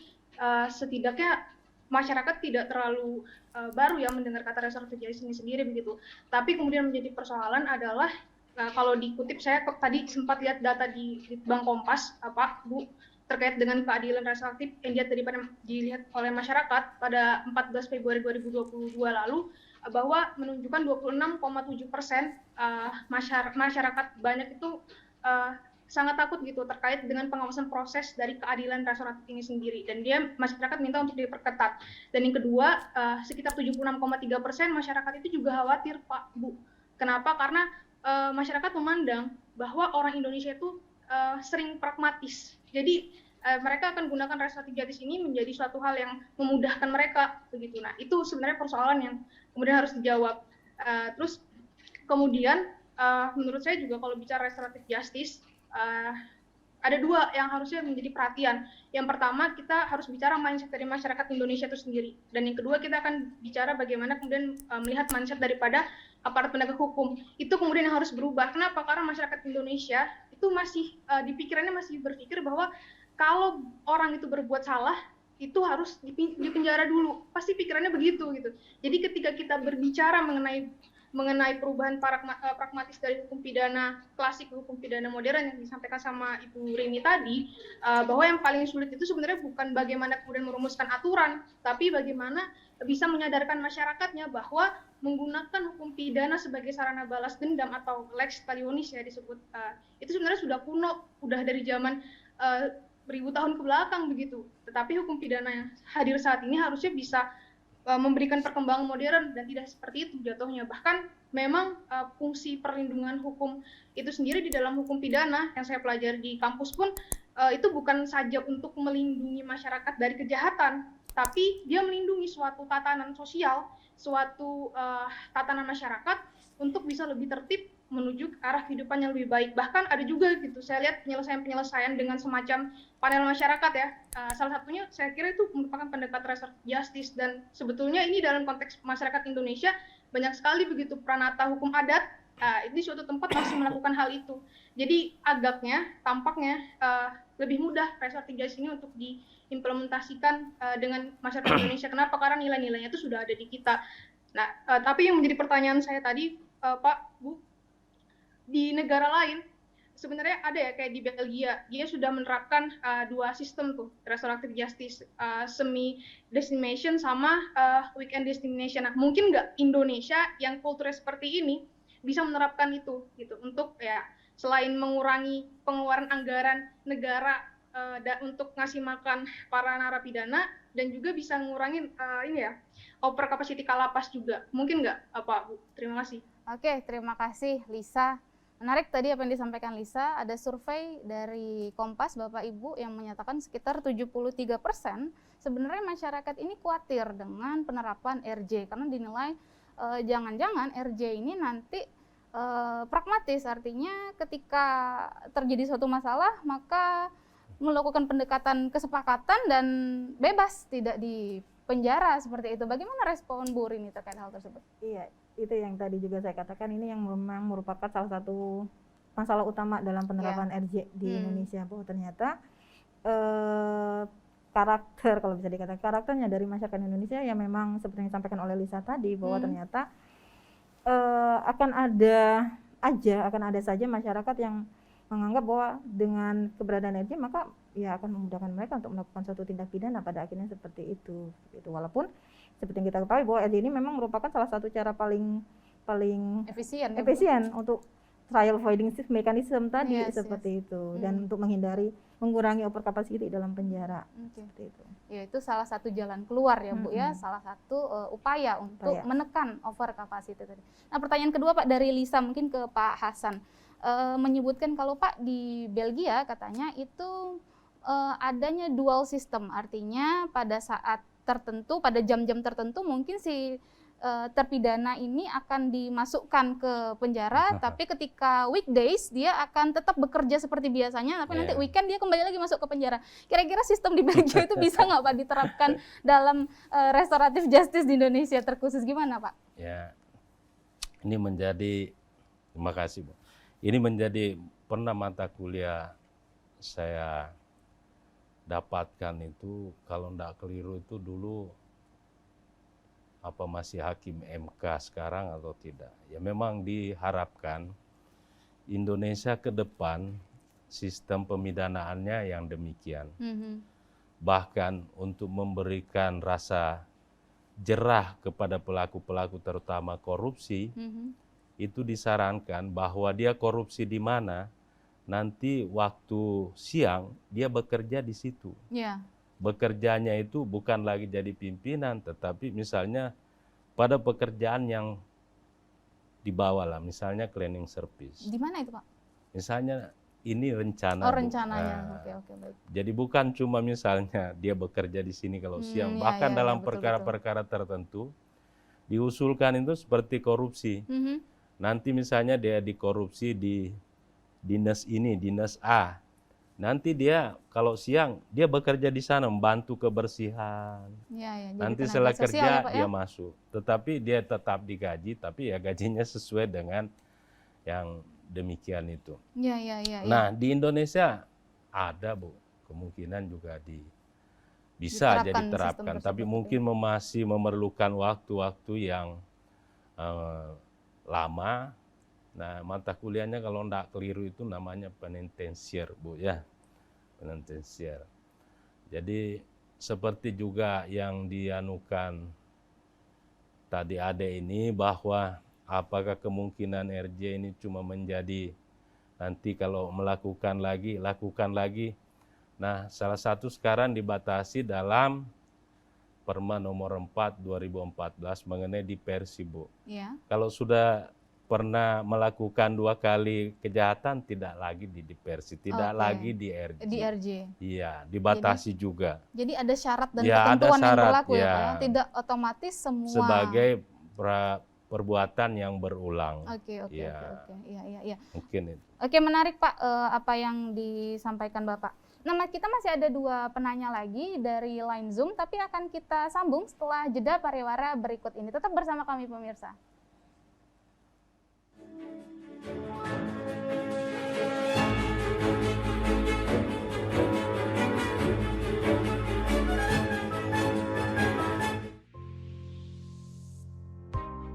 setidaknya masyarakat tidak terlalu baru ya mendengar kata restoratif justice ini sendiri begitu. Tapi kemudian menjadi persoalan adalah kalau dikutip, saya tadi sempat lihat data di Bank Kompas, Pak, Bu, terkait dengan keadilan restoratif yang dilihat oleh masyarakat pada 14 Februari 2022 lalu, bahwa menunjukkan 26,7% masyarakat banyak itu sangat takut gitu terkait dengan pengawasan proses dari keadilan restoratif ini sendiri, dan masyarakat minta untuk diperketat. Dan yang kedua, sekitar 76,3% masyarakat itu juga khawatir, Pak, Bu. Kenapa? Karena masyarakat memandang bahwa orang Indonesia itu sering pragmatis. Jadi mereka akan gunakan restoratif justice ini menjadi suatu hal yang memudahkan mereka begitu. Nah, itu sebenarnya persoalan yang kemudian harus dijawab. Terus kemudian menurut saya juga kalau bicara restoratif justice, ada dua yang harusnya menjadi perhatian. Yang pertama, kita harus bicara mindset dari masyarakat Indonesia itu sendiri. Dan yang kedua, kita akan bicara bagaimana kemudian melihat mindset daripada aparat penegak hukum. Itu kemudian yang harus berubah. Kenapa? Karena masyarakat Indonesia itu masih di pikirannya masih berpikir bahwa kalau orang itu berbuat salah, itu harus dipenjara dulu. Pasti pikirannya begitu gitu. Jadi ketika kita berbicara mengenai perubahan pragmatis dari hukum pidana klasik ke hukum pidana modern yang disampaikan sama Ibu Rini tadi, bahwa yang paling sulit itu sebenarnya bukan bagaimana kemudian merumuskan aturan, tapi bagaimana bisa menyadarkan masyarakatnya bahwa menggunakan hukum pidana sebagai sarana balas dendam atau lex talionis ya disebut, itu sebenarnya sudah kuno, udah dari zaman beribu tahun ke belakang begitu. Tetapi hukum pidana yang hadir saat ini harusnya bisa memberikan perkembangan modern dan tidak seperti itu jatuhnya. Bahkan memang fungsi perlindungan hukum itu sendiri di dalam hukum pidana yang saya pelajari di kampus pun itu bukan saja untuk melindungi masyarakat dari kejahatan, tapi dia melindungi suatu tatanan sosial, suatu tatanan masyarakat untuk bisa lebih tertib menuju ke arah kehidupan yang lebih baik. Bahkan ada juga gitu, saya lihat penyelesaian dengan semacam panel masyarakat ya. Salah satunya saya kira itu merupakan pendekatan restoratif justice, dan sebetulnya ini dalam konteks masyarakat Indonesia banyak sekali begitu pranata hukum adat di suatu tempat masih melakukan hal itu. Jadi tampaknya lebih mudah restoratif justice ini untuk diimplementasikan dengan masyarakat Indonesia. Kenapa? Karena nilai-nilainya itu sudah ada di kita. Nah, tapi yang menjadi pertanyaan saya tadi, Pak, Bu, di negara lain sebenarnya ada ya, kayak di Belgia, dia sudah menerapkan dua sistem tuh restoratif justice, semi destination sama weekend destination. Nah, mungkin nggak Indonesia yang kulturnya seperti ini bisa menerapkan itu gitu untuk ya selain mengurangi pengeluaran anggaran negara untuk ngasih makan para narapidana, dan juga bisa ngurangin over capacity kalapas juga. Mungkin nggak, Pak, Bu? Terima kasih. Oke, terima kasih Lisa. Menarik tadi apa yang disampaikan Lisa. Ada survei dari Kompas Bapak Ibu yang menyatakan sekitar 73% sebenarnya masyarakat ini khawatir dengan penerapan RJ, karena dinilai jangan-jangan RJ ini nanti pragmatis, artinya ketika terjadi suatu masalah maka melakukan pendekatan kesepakatan dan bebas, tidak di penjara seperti itu. Bagaimana respon Bu Rini terkait hal tersebut? Iya, itu yang tadi juga saya katakan, ini yang memang merupakan salah satu masalah utama dalam penerapan RJ di Indonesia, bahwa ternyata karakter, kalau bisa dikatakan karakternya dari masyarakat Indonesia yang memang seperti yang disampaikan oleh Lisa tadi, bahwa ternyata akan ada saja masyarakat yang menganggap bahwa dengan keberadaan RJ maka ya akan memudahkan mereka untuk melakukan suatu tindak pidana, pada akhirnya seperti itu. Walaupun seperti yang kita ketahui bahwa RJ ini memang merupakan salah satu cara paling efisien untuk trial avoiding mechanism tadi, seperti itu, dan untuk mengurangi over capacity dalam penjara. Seperti itu. Ya, itu salah satu jalan keluar ya Bu ya, salah satu upaya untuk menekan over capacity tadi. Nah, pertanyaan kedua Pak dari Lisa, mungkin ke Pak Hasan. Menyebutkan kalau Pak di Belgia katanya itu adanya dual system, artinya pada saat tertentu, pada jam-jam tertentu mungkin si terpidana ini akan dimasukkan ke penjara, tapi ketika weekdays dia akan tetap bekerja seperti biasanya, tapi nanti weekend dia kembali lagi masuk ke penjara. Kira-kira sistem di Belgia itu bisa nggak Pak diterapkan dalam restoratif justice di Indonesia terkhusus, gimana Pak? Ya, ini menjadi, terima kasih Bu. Ini menjadi pernah mata kuliah saya dapatkan itu, kalau enggak keliru itu dulu apa masih hakim MK sekarang atau tidak. Ya memang diharapkan Indonesia ke depan sistem pemidanaannya yang demikian. Bahkan untuk memberikan rasa jerah kepada pelaku-pelaku terutama korupsi, itu disarankan bahwa dia korupsi di mana, nanti waktu siang dia bekerja di situ. Bekerjanya itu bukan lagi jadi pimpinan, tetapi misalnya pada pekerjaan yang dibawa lah, misalnya cleaning service. Di mana itu Pak? Misalnya ini rencana. Oh, rencananya. Oke, baik. Jadi bukan cuma misalnya dia bekerja di sini kalau siang, bahkan dalam perkara-perkara tertentu diusulkan itu seperti korupsi. Nanti misalnya dia dikorupsi di dinas ini, dinas A. Nanti dia kalau siang dia bekerja di sana membantu kebersihan. Jadi Nanti tenaga setelah sosial kerja ya, Pak, ya? dia masuk. Tetapi dia tetap digaji, tapi ya gajinya sesuai dengan yang demikian itu. Iya. Nah, di Indonesia ada, Bu, kemungkinan juga bisa Diterapkan jadi sistem diterapkan, tersebut, tapi gitu ya. mungkin masih memerlukan waktu-waktu yang lama. Nah, mata kuliahnya kalau enggak keliru itu namanya penitensier, Bu, ya. Penitensier. Jadi seperti juga yang dianukan tadi Ade ini, bahwa apakah kemungkinan RJ ini cuma menjadi nanti kalau melakukan lagi, lakukan lagi. Nah, salah satu sekarang dibatasi dalam Perma nomor 4 2014 mengenai diversi, Bu. Iya. Kalau sudah pernah melakukan 2 kali kejahatan, tidak lagi di diversi, tidak Oke. lagi di RJ. Di RJ. Iya, dibatasi juga. Jadi ada syarat dan Ya, ada ketentuan yang syarat, berlaku ya, ya. Pak, ya? Tidak otomatis semua. Sebagai perbuatan yang berulang. Oke. Ya. Iya. Mungkin itu. Oke, menarik, Pak, apa yang disampaikan Bapak. Nah, kita masih ada 2 penanya lagi dari line Zoom, tapi akan kita sambung setelah jeda pariwara berikut ini. Tetap bersama kami, pemirsa.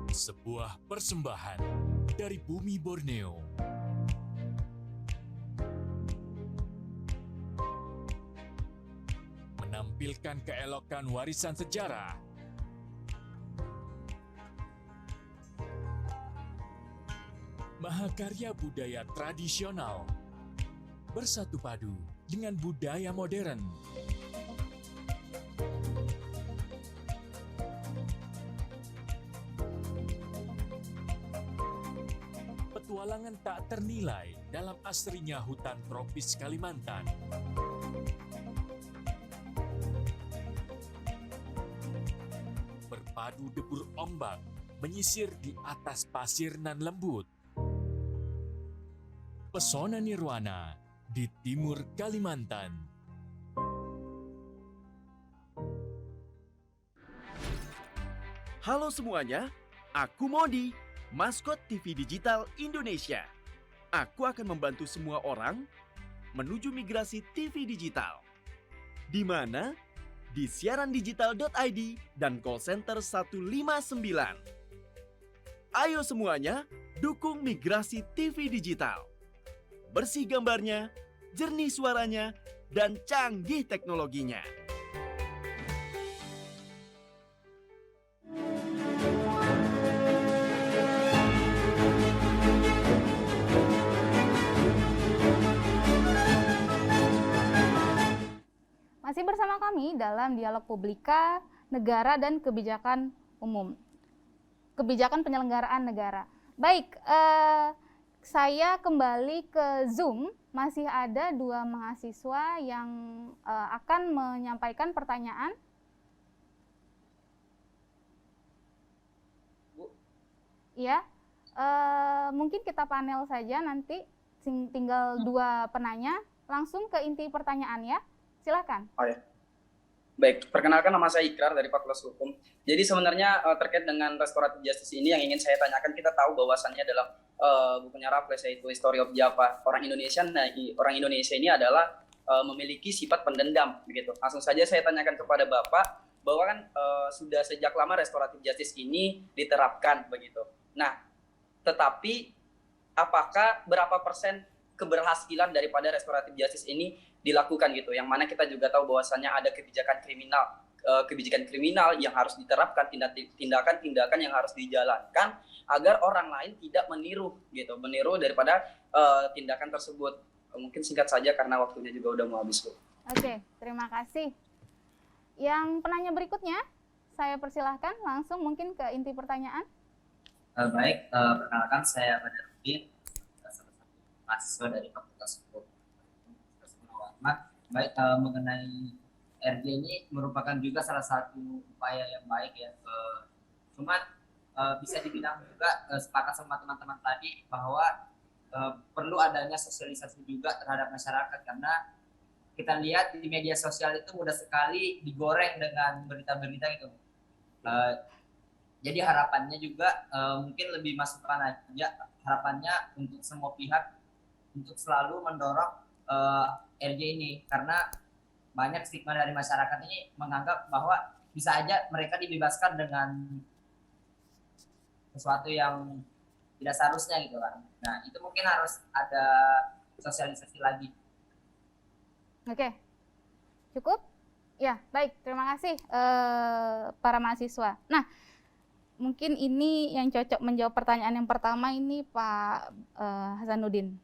Sebuah persembahan dari bumi Borneo. Menampilkan keelokan warisan sejarah. Mahakarya budaya tradisional bersatu padu dengan budaya modern. Petualangan tak ternilai dalam asrinya hutan tropis Kalimantan. Berpadu debur ombak menyisir di atas pasir nan lembut. Pesona nirwana di timur Kalimantan. Halo semuanya, aku Modi, maskot TV Digital Indonesia. Aku akan membantu semua orang menuju migrasi TV digital. Di mana? Di siarandigital.id dan call center 159. Ayo semuanya, dukung migrasi TV digital. Bersih gambarnya, jernih suaranya, dan canggih teknologinya. Masih bersama kami dalam Dialog Publika Negara dan Kebijakan Umum. Kebijakan penyelenggaraan negara. Baik, saya kembali ke Zoom. Masih ada 2 mahasiswa yang akan menyampaikan pertanyaan. Bu. Ya, mungkin kita panel saja nanti. Tinggal 2 penanya. Langsung ke inti pertanyaan ya. Silakan. Oh ya. Baik, perkenalkan nama saya Ikrar dari Fakultas Hukum. Jadi sebenarnya terkait dengan restoratif justice ini yang ingin saya tanyakan, kita tahu bahwasannya dalam bukunya Raffles yaitu History of Java, orang Indonesia ini adalah memiliki sifat pendendam begitu. Langsung saja saya tanyakan kepada Bapak bahwa kan sudah sejak lama restoratif justice ini diterapkan begitu. Nah, tetapi apakah berapa persen keberhasilan daripada restoratif justice ini dilakukan gitu, yang mana kita juga tahu bahwasannya ada kebijakan kriminal yang harus diterapkan, tindakan-tindakan yang harus dijalankan agar orang lain tidak meniru daripada tindakan tersebut. Mungkin singkat saja karena waktunya juga udah mau habis, Bu. Oke, terima kasih. Yang penanya berikutnya, saya persilahkan langsung mungkin ke inti pertanyaan. Baik, perkenalkan saya Badarudin, salah satu mahasiswa dari Fakultas Hukum. Baik, mengenai RJ ini merupakan juga salah satu upaya yang baik ya. Cuma bisa dibilang juga sepakat sama teman-teman tadi bahwa perlu adanya sosialisasi juga terhadap masyarakat, karena kita lihat di media sosial itu mudah sekali digoreng dengan berita-berita gitu. Jadi harapannya juga mungkin lebih masukkan aja harapannya untuk semua pihak untuk selalu mendorong RJ ini, karena banyak stigma dari masyarakat ini menganggap bahwa bisa aja mereka dibebaskan dengan sesuatu yang tidak seharusnya gitu kan. Nah itu mungkin harus ada sosialisasi lagi. Oke, cukup? Ya, baik. Terima kasih para mahasiswa. Nah, mungkin ini yang cocok menjawab pertanyaan yang pertama ini Pak Hasanuddin.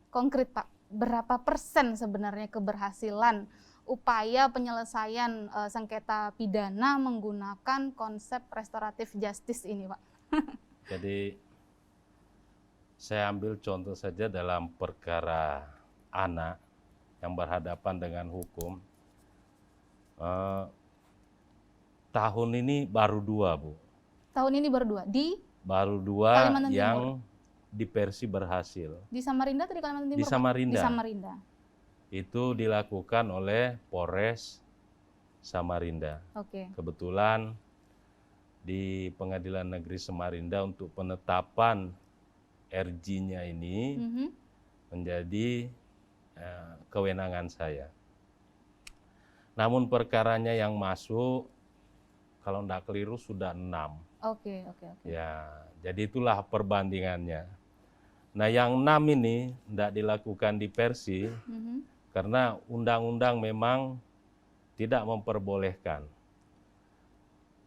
Konkret Pak, berapa persen sebenarnya keberhasilan upaya penyelesaian sengketa pidana menggunakan konsep restoratif justice ini Pak? Jadi saya ambil contoh saja dalam perkara anak yang berhadapan dengan hukum. Tahun ini baru 2, Bu. Tahun ini baru 2 di Baru 2 Kalimantan yang Timur. di Persi berhasil. Di Samarinda atau di Kalimantan Timur? Di Pak? Samarinda. Di Samarinda. Itu dilakukan oleh Polres Samarinda. Oke. Kebetulan di Pengadilan Negeri Samarinda untuk penetapan RG-nya ini menjadi kewenangan saya. Namun perkaranya yang masuk, kalau tidak keliru sudah 6. Oke. Ya, jadi itulah perbandingannya. Nah, yang 6 ini tidak dilakukan di Persi karena undang-undang memang tidak memperbolehkan.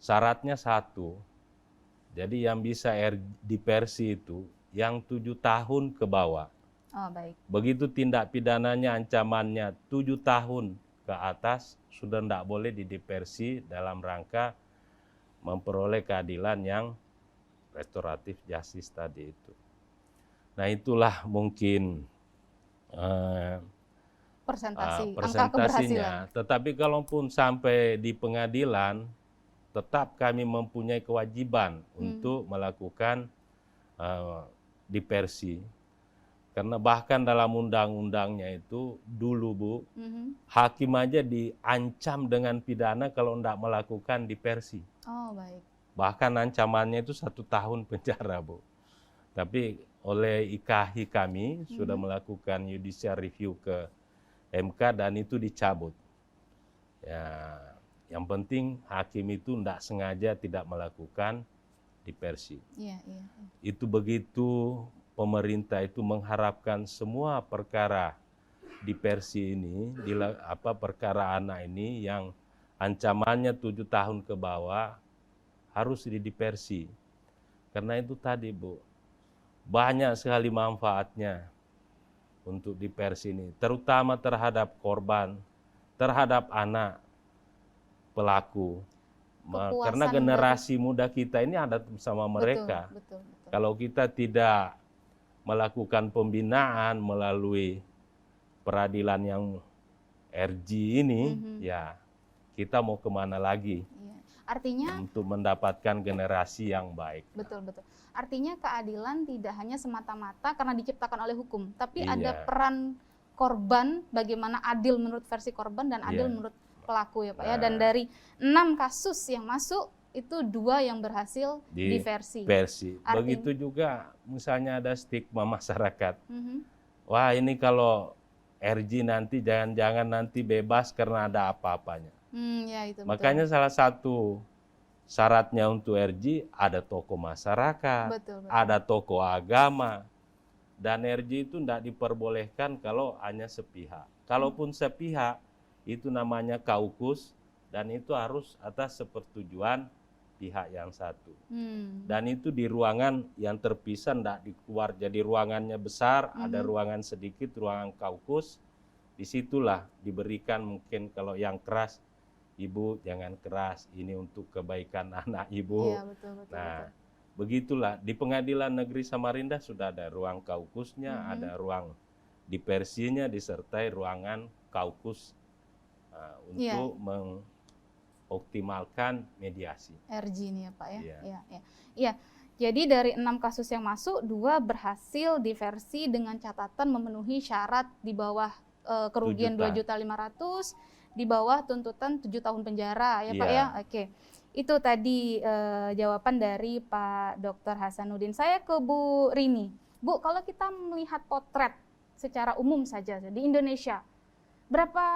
Syaratnya 1. Jadi yang bisa di Persi itu yang 7 tahun ke bawah. Oh, baik. Begitu tindak pidananya ancamannya 7 tahun ke atas, sudah tidak boleh didiversi dalam rangka memperoleh keadilan yang restoratif justice tadi itu. Nah itulah mungkin Persentasi, angka persentasinya. keberhasilan. Tetapi kalaupun sampai di pengadilan, tetap kami mempunyai kewajiban untuk melakukan diversi. Karena bahkan dalam undang-undangnya itu dulu Bu, hakim aja diancam dengan pidana kalau tidak melakukan diversi. Oh, baik. Bahkan ancamannya itu 1 tahun penjara Bu. Tapi oleh IKAHI kami sudah melakukan judicial review ke MK dan itu dicabut. Ya, yang penting hakim itu tidak sengaja tidak melakukan diversi. Iya. Itu begitu pemerintah itu mengharapkan semua perkara diversi ini, perkara anak ini yang ancamannya 7 tahun ke bawah harus didiversi. Karena itu tadi Bu, banyak sekali manfaatnya untuk diversi ini, terutama terhadap korban, terhadap anak pelaku. Karena generasi muda kita ini ada sama mereka. Betul. Kalau kita tidak melakukan pembinaan melalui peradilan yang RG ini, ya kita mau kemana lagi? Artinya untuk mendapatkan generasi yang baik. Betul. Artinya keadilan tidak hanya semata-mata karena diciptakan oleh hukum, tapi Iya. ada peran korban, bagaimana adil menurut versi korban dan adil menurut pelaku ya Pak ya. Dan dari 6 kasus yang masuk itu 2 yang berhasil diversi. Begitu juga misalnya ada stigma masyarakat. Wah ini kalau RG nanti jangan-jangan nanti bebas karena ada apa-apanya. Ya, itu Makanya salah satu syaratnya untuk RG ada tokoh masyarakat, Betul. ada tokoh agama, dan RG itu tidak diperbolehkan kalau hanya sepihak. Kalaupun sepihak, itu namanya kaukus, dan itu harus atas sepersetujuan pihak yang satu. Dan itu di ruangan yang terpisah, tidak dikeluar. Jadi ruangannya besar, ada ruangan sedikit, ruangan kaukus. Disitulah diberikan mungkin kalau yang keras, Ibu jangan keras, ini untuk kebaikan anak Ibu. Iya, betul. Begitulah di Pengadilan Negeri Samarinda sudah ada ruang kaukusnya, ada ruang diversinya, disertai ruangan kaukus untuk optimalkan mediasi. RG ini ya Pak ya. Iya. Iya. Jadi dari 6 kasus yang masuk, 2 berhasil diversi dengan catatan memenuhi syarat di bawah kerugian 2.500.000, di bawah tuntutan 7 tahun penjara ya Pak Iya. ya. Oke. Itu tadi jawaban dari Pak Dr. Hasanuddin. Saya ke Bu Rini. Bu, kalau kita melihat potret secara umum saja di Indonesia, berapa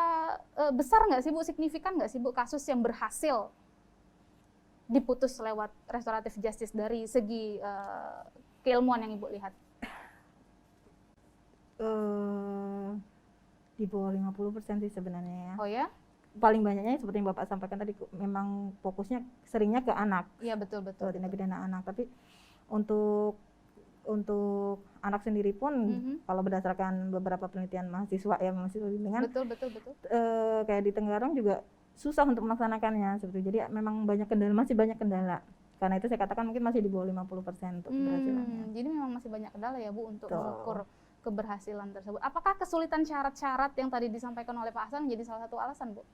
besar nggak sih Bu, signifikan nggak sih Bu kasus yang berhasil diputus lewat restoratif justice dari segi keilmuan yang Ibu lihat? Di bawah 50% sih sebenarnya ya. Oh ya? Paling banyaknya seperti yang Bapak sampaikan tadi, memang fokusnya seringnya ke anak. Iya betul. Tindak pidana anak. Tapi untuk anak sendiri pun kalau berdasarkan beberapa penelitian mahasiswa bimbingan, betul. Kayak di Tenggarong juga susah untuk melaksanakannya seperti itu. Jadi memang masih banyak kendala. Karena itu saya katakan mungkin masih di bawah 50% untuk keberhasilannya. Jadi memang masih banyak kendala ya Bu untuk mengukur keberhasilan tersebut. Apakah kesulitan syarat-syarat yang tadi disampaikan oleh Pak Hasan menjadi salah satu alasan Bu?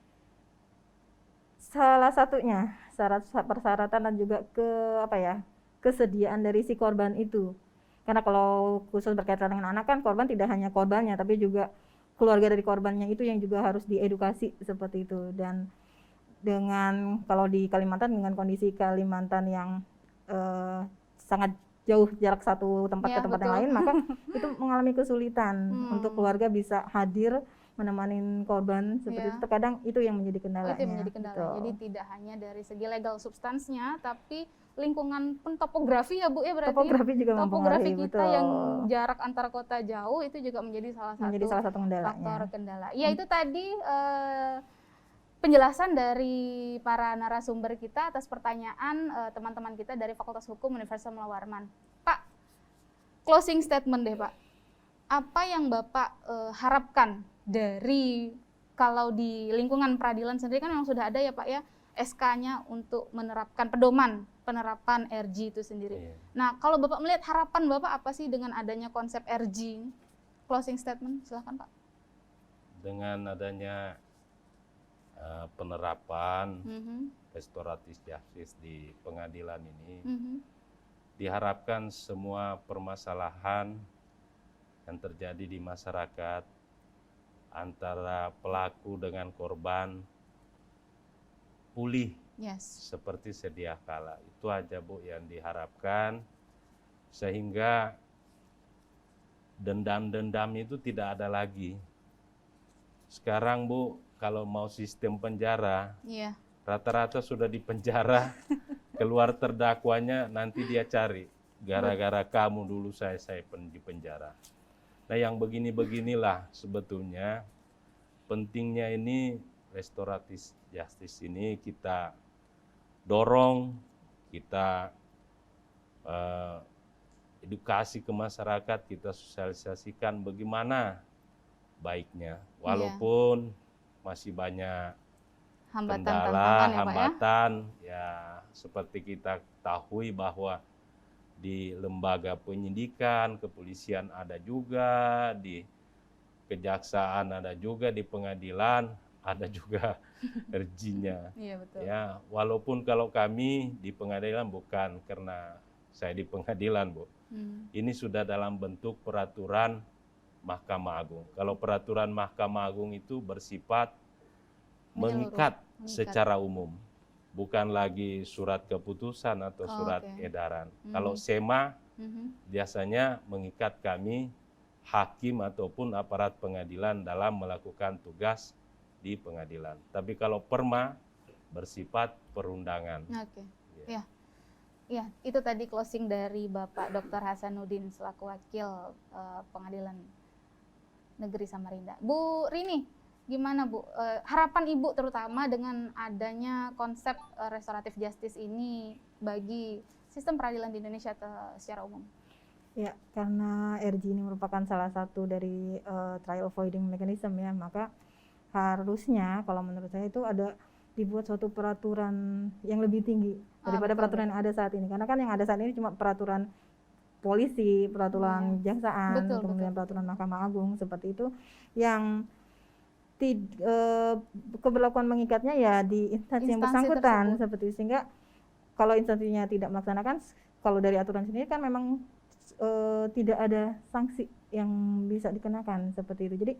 Salah satunya syarat persyaratan dan juga kesediaan dari si korban itu. Karena kalau khusus berkaitan dengan anak kan korban tidak hanya korbannya tapi juga keluarga dari korbannya itu yang juga harus diedukasi seperti itu. Dan dengan kalau di Kalimantan dengan kondisi Kalimantan yang sangat jauh jarak satu tempat ke tempat yang lain, maka itu mengalami kesulitan untuk keluarga bisa hadir menemani korban seperti itu. Terkadang itu yang menjadi kendalanya. Itu yang menjadi kendala. Jadi tidak hanya dari segi legal substansnya, tapi lingkungan pun topografi ya Bu ya, berarti topografi juga topografi mempengaruhi, kita yang jarak antar kota jauh itu juga menjadi salah satu kendalanya. Faktor kendala. Ya itu tadi penjelasan dari para narasumber kita atas pertanyaan teman-teman kita dari Fakultas Hukum Universitas Mullah Warman. Pak, closing statement deh Pak. Apa yang Bapak harapkan dari, kalau di lingkungan peradilan sendiri kan memang sudah ada ya Pak ya SK-nya untuk menerapkan pedoman penerapan RG itu sendiri. Nah, kalau Bapak melihat harapan Bapak apa sih dengan adanya konsep RG? Closing statement, silahkan Pak. Dengan adanya penerapan restoratif justice di pengadilan ini, diharapkan semua permasalahan yang terjadi di masyarakat antara pelaku dengan korban pulih seperti sedia kala. Itu aja Bu yang diharapkan, sehingga dendam-dendam itu tidak ada lagi. Sekarang Bu, kalau mau sistem penjara, rata-rata sudah di penjara, keluar terdakwanya nanti dia cari, gara-gara kamu dulu saya di penjara. Nah yang begini-beginilah sebetulnya pentingnya ini restoratif justice ini kita dorong, kita edukasi ke masyarakat, kita sosialisasikan bagaimana baiknya, walaupun masih banyak kendala, hambatan ya seperti kita ketahui bahwa di lembaga penyidikan, kepolisian ada juga, di kejaksaan ada juga, di pengadilan ada juga RG-nya. Iya, betul. Ya, walaupun kalau kami di pengadilan bukan karena saya di pengadilan, Bu. Ini sudah dalam bentuk peraturan Mahkamah Agung. Kalau peraturan Mahkamah Agung itu bersifat mengikat secara umum. Bukan lagi surat keputusan atau surat edaran. Kalau SEMA biasanya mengikat kami hakim ataupun aparat pengadilan dalam melakukan tugas di pengadilan. Tapi kalau perma bersifat perundangan. Ya, itu tadi closing dari Bapak Dr. Hasanuddin selaku wakil Pengadilan Negeri Samarinda. Bu Rini, gimana Bu? Harapan Ibu terutama dengan adanya konsep restoratif justice ini bagi sistem peradilan di Indonesia secara umum? Ya, karena RG ini merupakan salah satu dari trial avoiding mechanism ya, maka harusnya kalau menurut saya itu ada dibuat suatu peraturan yang lebih tinggi daripada peraturan yang ada saat ini. Karena kan yang ada saat ini cuma peraturan polisi, peraturan kejaksaan, kemudian peraturan Mahkamah Agung seperti itu yang keberlakuan mengikatnya ya di instansi yang Instansi bersangkutan tersebut. seperti itu. Sehingga kalau instansinya tidak melaksanakan, kalau dari aturan sendiri kan memang tidak ada sanksi yang bisa dikenakan seperti itu. Jadi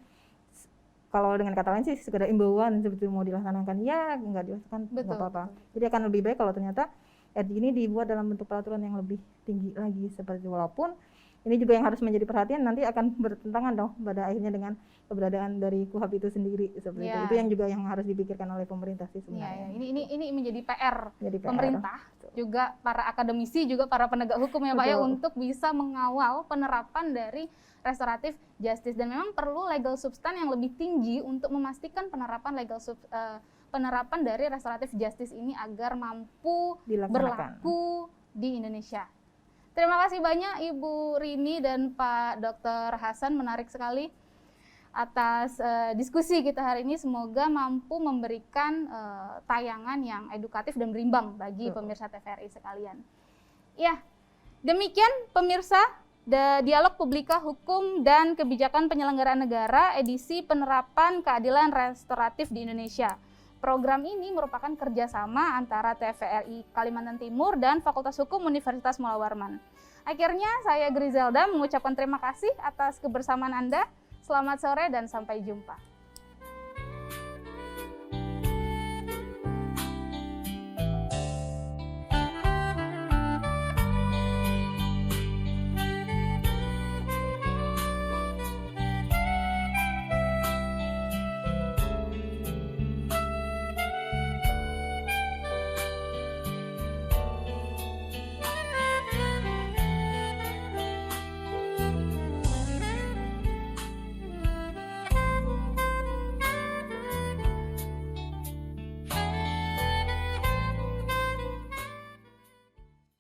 kalau dengan kata lain sih sekedar imbauan seperti itu, mau dilaksanakan ya, nggak dilaksanakan nggak Betul, apa-apa. Jadi akan lebih baik kalau ternyata RJ ini dibuat dalam bentuk peraturan yang lebih tinggi lagi seperti itu. Walaupun ini juga yang harus menjadi perhatian, nanti akan bertentangan dong pada akhirnya dengan keberadaan dari KUHP itu sendiri seperti itu. Ya. Itu yang juga yang harus dipikirkan oleh pemerintah sih Ya, sebenarnya. ya. Ini menjadi PR Jadi PR. pemerintah, juga para akademisi, juga para penegak hukum ya Pak ya, Betul. untuk bisa mengawal penerapan dari restoratif justice, dan memang perlu legal substan yang lebih tinggi untuk memastikan penerapan penerapan dari restoratif justice ini agar mampu Dilaksanakan. berlaku di Indonesia. Terima kasih banyak Ibu Rini dan Pak Dr. Hasan, menarik sekali atas diskusi kita hari ini. Semoga mampu memberikan tayangan yang edukatif dan berimbang bagi pemirsa TVRI sekalian. Ya, demikian pemirsa Dialog Publika Hukum dan Kebijakan Penyelenggaraan Negara edisi penerapan keadilan restoratif di Indonesia. Program ini merupakan kerjasama antara TVRI Kalimantan Timur dan Fakultas Hukum Universitas Mula Warman. Akhirnya saya Grizelda mengucapkan terima kasih atas kebersamaan Anda. Selamat sore dan sampai jumpa.